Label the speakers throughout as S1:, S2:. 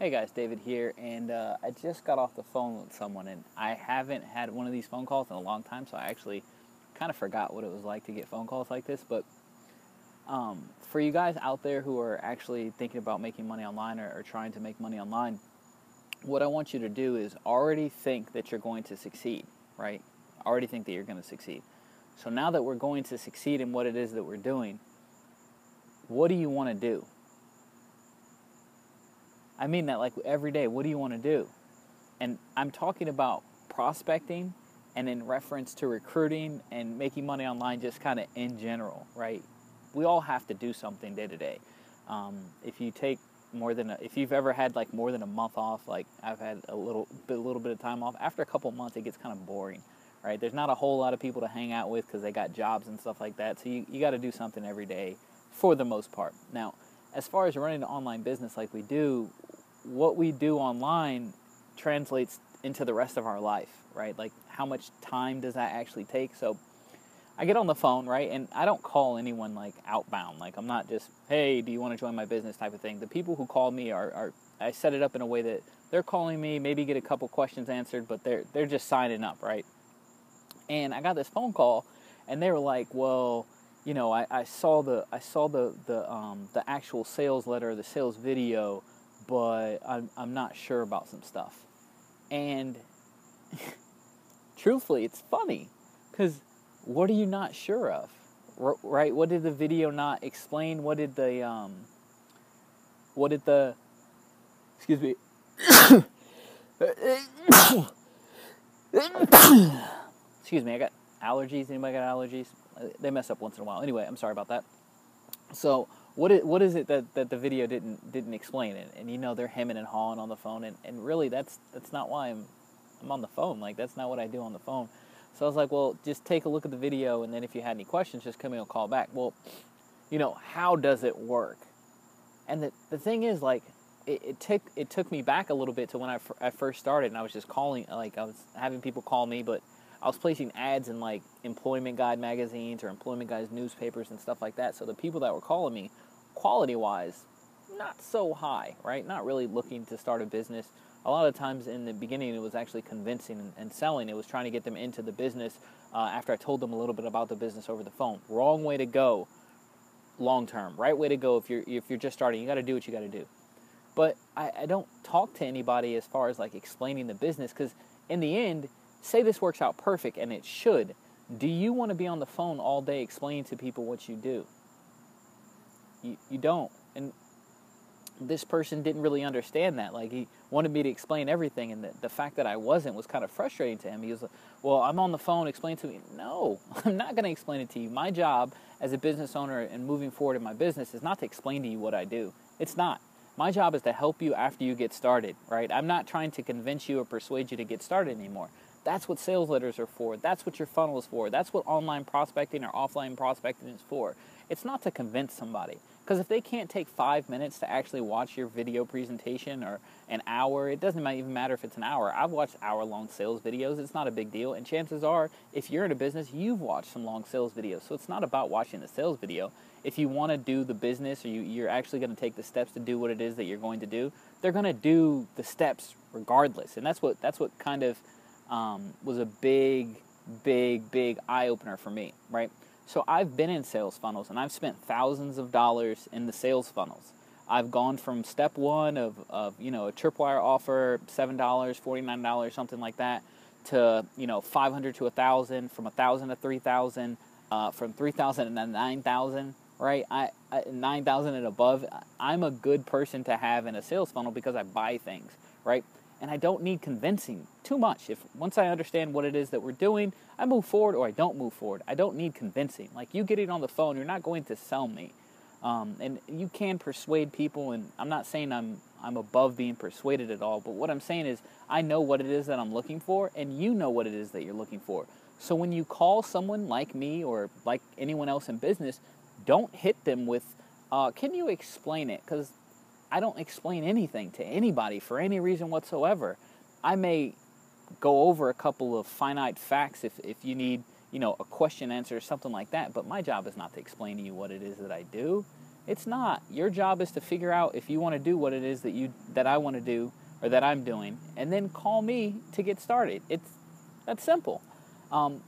S1: Hey guys, David here, and I just got off the phone with someone, and I haven't had one of these phone calls in a long time, so I actually kind of forgot what it was like to get phone calls like this. But for you guys out there who are actually thinking about making money online or trying to make money online, what I want you to do is already think that you're going to succeed, right? Already think that you're going to succeed. So now that we're going to succeed in what it is that we're doing, what do you want to do? I mean that like every day. What do you want to do? And I'm talking about prospecting and in reference to recruiting and making money online, just kind of in general, right? We all have to do something day to day. If you take if you've ever had like more than a month off, like I've had a little bit of time off, after a couple of months it gets kind of boring, right? There's not a whole lot of people to hang out with because they got jobs and stuff like that. So you got to do something every day for the most part. Now, as far as running an online business like we do, what we do online translates into the rest of our life, right? Like how much time does that actually take? So I get on the phone, right? And I don't call anyone like outbound. Like I'm not just, hey, do you want to join my business type of thing. The people who call me I set it up in a way that they're calling me, maybe get a couple questions answered, but they're just signing up, right? And I got this phone call and they were like, well, you know, I saw the actual sales letter, the sales video, but I'm not sure about some stuff. And truthfully, it's funny because what are you not sure of, right? What did the video not explain? What did the excuse me. Excuse me, I got allergies. Anybody got allergies? They mess up once in a while. Anyway, I'm sorry about that. So what is it that the video didn't explain? And you know, they're hemming and hawing on the phone, and really that's not why I'm on the phone. Like that's not what I do on the phone. So I was like, well, just take a look at the video, and then if you had any questions, just come in and call back. Well, you know, how does it work? And the thing is, like, it took me back a little bit to when I first started, and I was just calling, like I was having people call me, but I was placing ads in like employment guide magazines or employment guide newspapers and stuff like that. So the people that were calling me, quality-wise, not so high, right? Not really looking to start a business. A lot of times in the beginning, it was actually convincing and selling. It was trying to get them into the business after I told them a little bit about the business over the phone. Wrong way to go long term. Right way to go if you're just starting. You got to do what you got to do. But I don't talk to anybody as far as like explaining the business, because in the end, say this works out perfect, and it should. Do you want to be on the phone all day explaining to people what you do? You don't. And this person didn't really understand that. Like, he wanted me to explain everything, and the fact that I wasn't was kind of frustrating to him. He was like, well, I'm on the phone, explain to me. No, I'm not going to explain it to you. My job as a business owner and moving forward in my business is not to explain to you what I do. It's not. My job is to help you after you get started, right? I'm not trying to convince you or persuade you to get started anymore. That's what sales letters are for. That's what your funnel is for. That's what online prospecting or offline prospecting is for. It's not to convince somebody. Because if they can't take 5 minutes to actually watch your video presentation, or an hour, it doesn't even matter if it's an hour. I've watched hour-long sales videos. It's not a big deal. And chances are, if you're in a business, you've watched some long sales videos. So it's not about watching the sales video. If you want to do the business, or you're actually going to take the steps to do what it is that you're going to do, they're going to do the steps regardless. And that's what kind of was a big eye-opener for me, right? So I've been in sales funnels, and I've spent thousands of dollars in the sales funnels. I've gone from step one of you know, a tripwire offer, $7, $49, something like that, to, you know, 500 to 1,000, from 1,000 to 3,000, from 3,000 to 9,000, right? 9,000 and above. I'm a good person to have in a sales funnel because I buy things, right? And I don't need convincing too much. Once I understand what it is that we're doing, I move forward or I don't move forward. I don't need convincing. Like, you getting on the phone, you're not going to sell me. And you can persuade people, and I'm not saying I'm above being persuaded at all, but what I'm saying is I know what it is that I'm looking for, and you know what it is that you're looking for. So when you call someone like me or like anyone else in business, don't hit them with, can you explain it? Because I don't explain anything to anybody for any reason whatsoever. I may go over a couple of finite facts if you need, you know, a question answer or something like that, but my job is not to explain to you what it is that I do. It's not. Your job is to figure out if you want to do what it is that I want to do or that I'm doing, and then call me to get started. That's simple.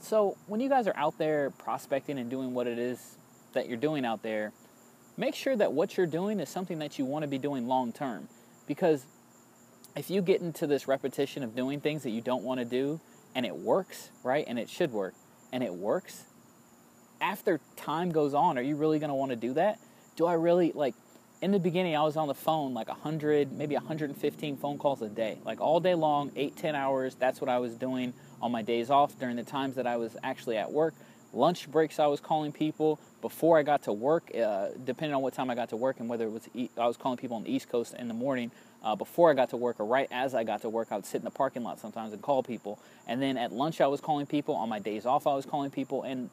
S1: So when you guys are out there prospecting and doing what it is that you're doing out there, make sure that what you're doing is something that you want to be doing long term. Because if you get into this repetition of doing things that you don't want to do, and it works, right, and it should work, and it works, after time goes on, are you really going to want to do that? Do I really, like, in the beginning, I was on the phone like 100, maybe 115 phone calls a day. Like all day long, 8-10 hours, that's what I was doing on my days off during the times that I was actually at work. Lunch breaks, I was calling people. Before I got to work, depending on what time I got to work and whether it was, I was calling people on the East Coast in the morning. Before I got to work or right as I got to work, I would sit in the parking lot sometimes and call people. And then at lunch, I was calling people. On my days off, I was calling people. And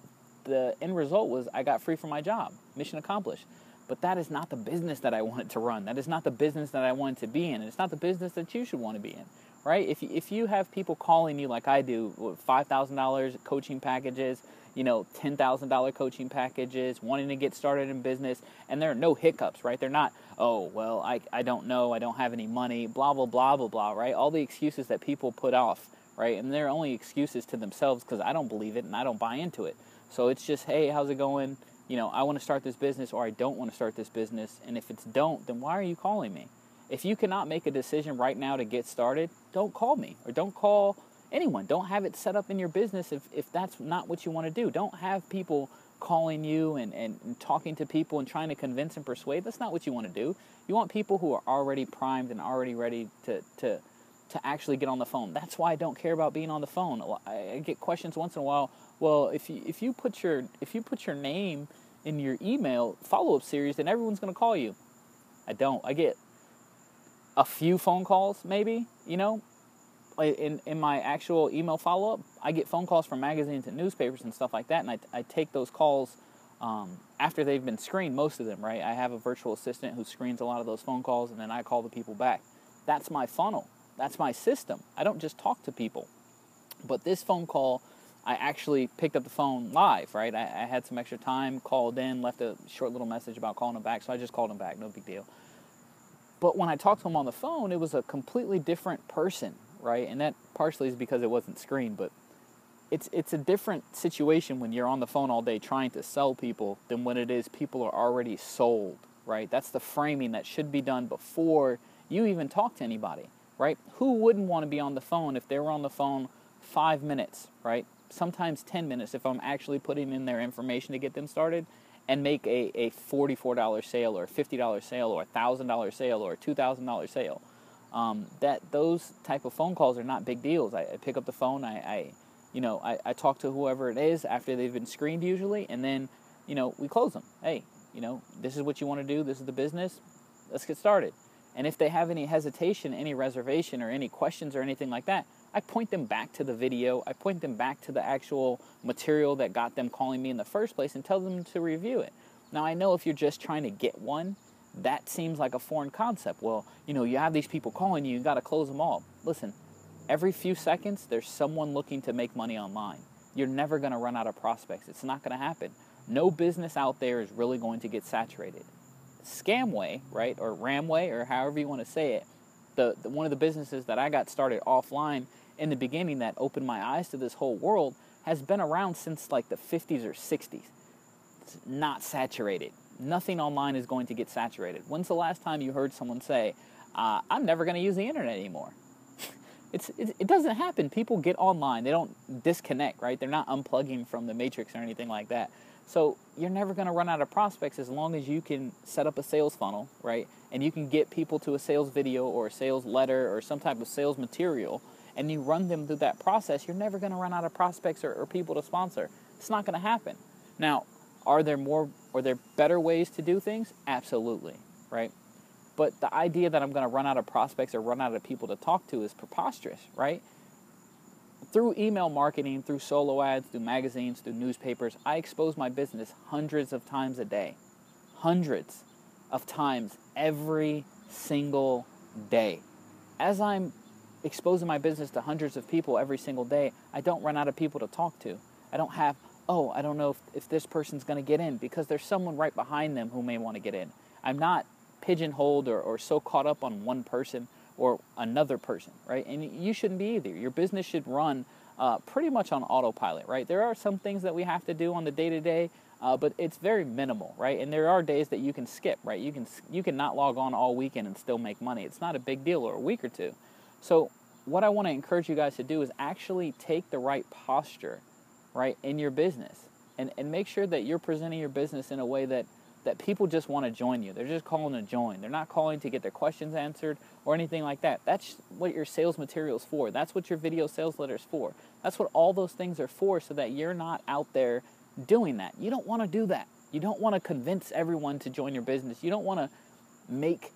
S1: the end result was I got free from my job. Mission accomplished. But that is not the business that I wanted to run. That is not the business that I wanted to be in. And it's not the business that you should want to be in, right? If you have people calling you like I do, with $5,000 coaching packages, $10,000 coaching packages, wanting to get started in business, and there are no hiccups, right? They're not, oh, well, I don't know, I don't have any money, blah, blah, blah, blah, blah, right? All the excuses that people put off, right? And they're only excuses to themselves because I don't believe it and I don't buy into it. So it's just, hey, how's it going? I want to start this business or I don't want to start this business. And if it's don't, then why are you calling me? If you cannot make a decision right now to get started, don't call me or don't call anyone. Don't have it set up in your business if that's not what you want to do. Don't have people calling you and talking to people and trying to convince and persuade. That's not what you want to do. You want people who are already primed and already ready to actually get on the phone. That's why I don't care about being on the phone. I get questions once in a while. Well, if you put your name in your email follow-up series, then everyone's going to call you. I don't. I get a few phone calls, maybe. In my actual email follow-up, I get phone calls from magazines and newspapers and stuff like that, and I take those calls after they've been screened. Most of them, right? I have a virtual assistant who screens a lot of those phone calls, and then I call the people back. That's my funnel. That's my system. I don't just talk to people. But this phone call, I actually picked up the phone live, right? I had some extra time, called in, left a short little message about calling him back, so I just called him back, no big deal. But when I talked to him on the phone, it was a completely different person, right? And that partially is because it wasn't screened, but it's a different situation when you're on the phone all day trying to sell people than when it is people are already sold, right? That's the framing that should be done before you even talk to anybody, right? Who wouldn't want to be on the phone if they were on the phone 5 minutes, right? Sometimes 10 minutes if I'm actually putting in their information to get them started, and make a $44 sale or a $50 sale or a $1,000 sale or a $2,000 sale. Those type of phone calls are not big deals. I pick up the phone, I talk to whoever it is after they've been screened usually, and then, we close them. Hey, this is what you want to do, this is the business, let's get started. And if they have any hesitation, any reservation, or any questions or anything like that, I point them back to the video. I point them back to the actual material that got them calling me in the first place and tell them to review it. Now, I know if you're just trying to get one, that seems like a foreign concept. Well, you have these people calling you, you got to close them all. Listen, every few seconds, there's someone looking to make money online. You're never going to run out of prospects. It's not going to happen. No business out there is really going to get saturated. Scamway, right, or Ramway, or however you want to say it, the one of the businesses that I got started offline in the beginning that opened my eyes to this whole world has been around since like the 50s or 60s. It's not saturated. Nothing online is going to get saturated. When's the last time you heard someone say, I'm never going to use the internet anymore? It doesn't happen. People get online. They don't disconnect, right? They're not unplugging from the matrix or anything like that. So you're never going to run out of prospects as long as you can set up a sales funnel, right? And you can get people to a sales video or a sales letter or some type of sales material, and you run them through that process. You're never going to run out of prospects or people to sponsor. It's not going to happen. Now, are there better ways to do things? Absolutely, right? But the idea that I'm going to run out of prospects or run out of people to talk to is preposterous, right? Through email marketing, through solo ads, through magazines, through newspapers, I expose my business hundreds of times a day. Hundreds of times every single day. As I'm exposing my business to hundreds of people every single day, I don't run out of people to talk to. I don't have oh, I don't know if this person's going to get in, because there's someone right behind them who may want to get in. I'm not pigeonholed or so caught up on one person or another person, right? And you shouldn't be either. Your business should run pretty much on autopilot, right? There are some things that we have to do on the day-to-day, but it's very minimal, right? And there are days that you can skip, right? You can not log on all weekend and still make money. It's not a big deal, or a week or two. So what I want to encourage you guys to do is actually take the right posture, right, in your business, and make sure that you're presenting your business in a way that people just want to join you. They're just calling to join. They're not calling to get their questions answered or anything like that. That's what your sales material is for. That's what your video sales letter is for. That's what all those things are for, so that you're not out there doing that. You don't want to do that. You don't want to convince everyone to join your business. You don't want to make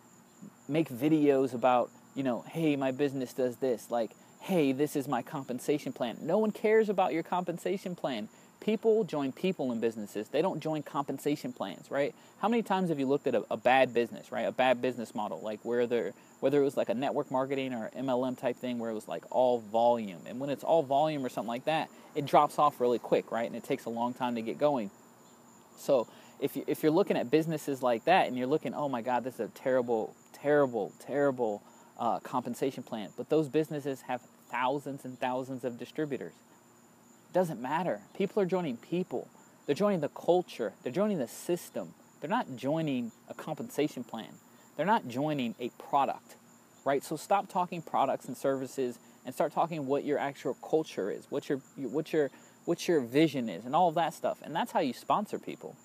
S1: videos about, hey, my business does this. Like, hey, this is my compensation plan. No one cares about your compensation plan. People join people in businesses. They don't join compensation plans, right? How many times have you looked at a bad business, right? A bad business model, like whether it was like a network marketing or MLM type thing, where it was like all volume. And when it's all volume or something like that, it drops off really quick, right? And it takes a long time to get going. So if you're looking at businesses like that and you're looking, oh my God, this is a terrible, terrible, terrible compensation plan. But those businesses have thousands and thousands of distributors. Doesn't matter. People are joining people. They're joining the culture. They're joining the system. They're not joining a compensation plan. They're not joining a product, right? So stop talking products and services and start talking what your actual culture is, what your vision is, and all of that stuff. And that's how you sponsor people,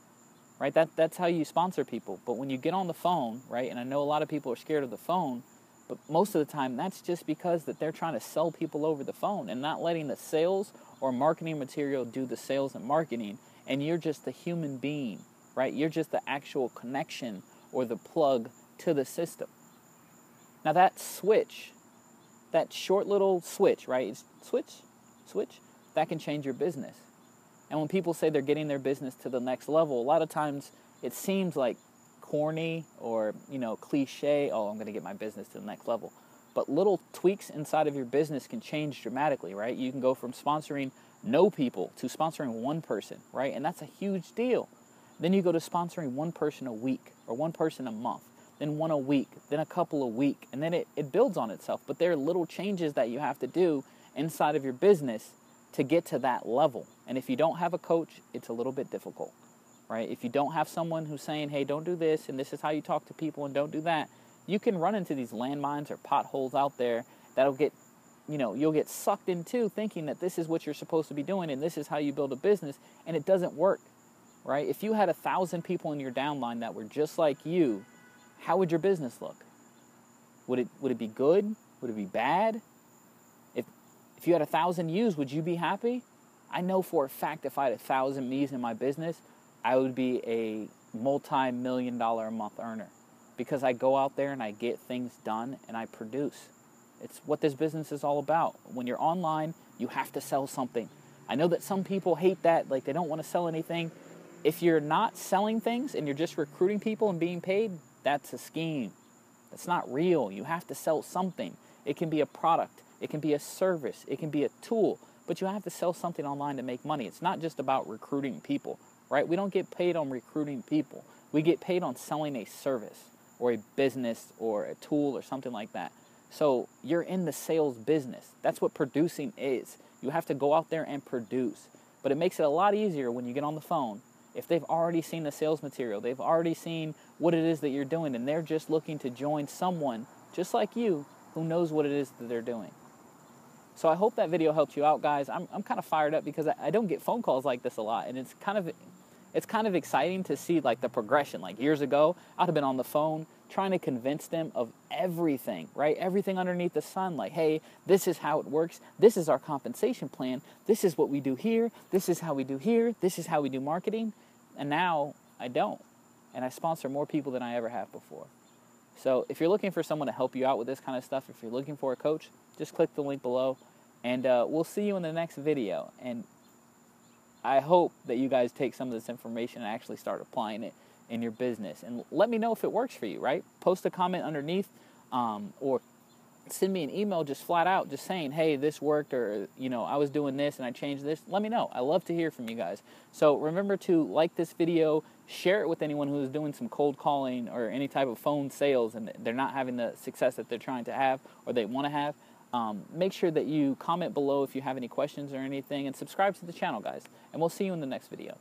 S1: right? That's how you sponsor people. But when you get on the phone, right? And I know a lot of people are scared of the phone, but most of the time that's just because that they're trying to sell people over the phone and not letting the sales or marketing material do the sales and marketing, and you're just the human being, right? You're just the actual connection or the plug to the system. Now that switch, that short little switch, right? Switch, that can change your business. And when people say they're getting their business to the next level, a lot of times it seems like corny or, cliche, oh, I'm going to get my business to the next level. But little tweaks inside of your business can change dramatically, right? You can go from sponsoring no people to sponsoring one person, right? And that's a huge deal. Then you go to sponsoring one person a week or one person a month, then one a week, then a couple a week, and then it builds on itself. But there are little changes that you have to do inside of your business to get to that level. And if you don't have a coach, it's a little bit difficult, right? If you don't have someone who's saying, hey, don't do this, and this is how you talk to people, and don't do that, you can run into these landmines or potholes out there that'll get, you'll get sucked into thinking that this is what you're supposed to be doing and this is how you build a business, and it doesn't work, right? If you had 1,000 people in your downline that were just like you, how would your business look? Would it be good? Would it be bad? If you had 1,000 yous, would you be happy? I know for a fact if I had 1,000 me's in my business, I would be a multi-million-dollar a month earner, because I go out there and I get things done and I produce. It's what this business is all about. When you're online, you have to sell something. I know that some people hate that, like they don't want to sell anything. If you're not selling things and you're just recruiting people and being paid, that's a scheme. That's not real. You have to sell something. It can be a product. It can be a service. It can be a tool. But you have to sell something online to make money. It's not just about recruiting people, right? We don't get paid on recruiting people. We get paid on selling a service or a business or a tool or something like that. So you're in the sales business. That's what producing is. You have to go out there and produce. But it makes it a lot easier when you get on the phone. If they've already seen the sales material, they've already seen what it is that you're doing, and they're just looking to join someone just like you who knows what it is that they're doing. So I hope that video helped you out, guys. I'm kind of fired up because I don't get phone calls like this a lot, and it's kind of exciting to see like the progression. Like years ago, I'd have been on the phone trying to convince them of everything, right? Everything underneath the sun. Like, hey, this is how it works. This is our compensation plan. This is what we do here. This is how we do here. This is how we do marketing. And now I don't. And I sponsor more people than I ever have before. So if you're looking for someone to help you out with this kind of stuff, if you're looking for a coach, just click the link below. And we'll see you in the next video. And I hope that you guys take some of this information and actually start applying it in your business. And let me know if it works for you, right? Post a comment underneath or send me an email just flat out, just saying, hey, this worked, or, I was doing this and I changed this. Let me know. I love to hear from you guys. So remember to like this video, share it with anyone who is doing some cold calling or any type of phone sales and they're not having the success that they're trying to have or they want to have. Make sure that you comment below if you have any questions or anything, and subscribe to the channel, guys. And we'll see you in the next video.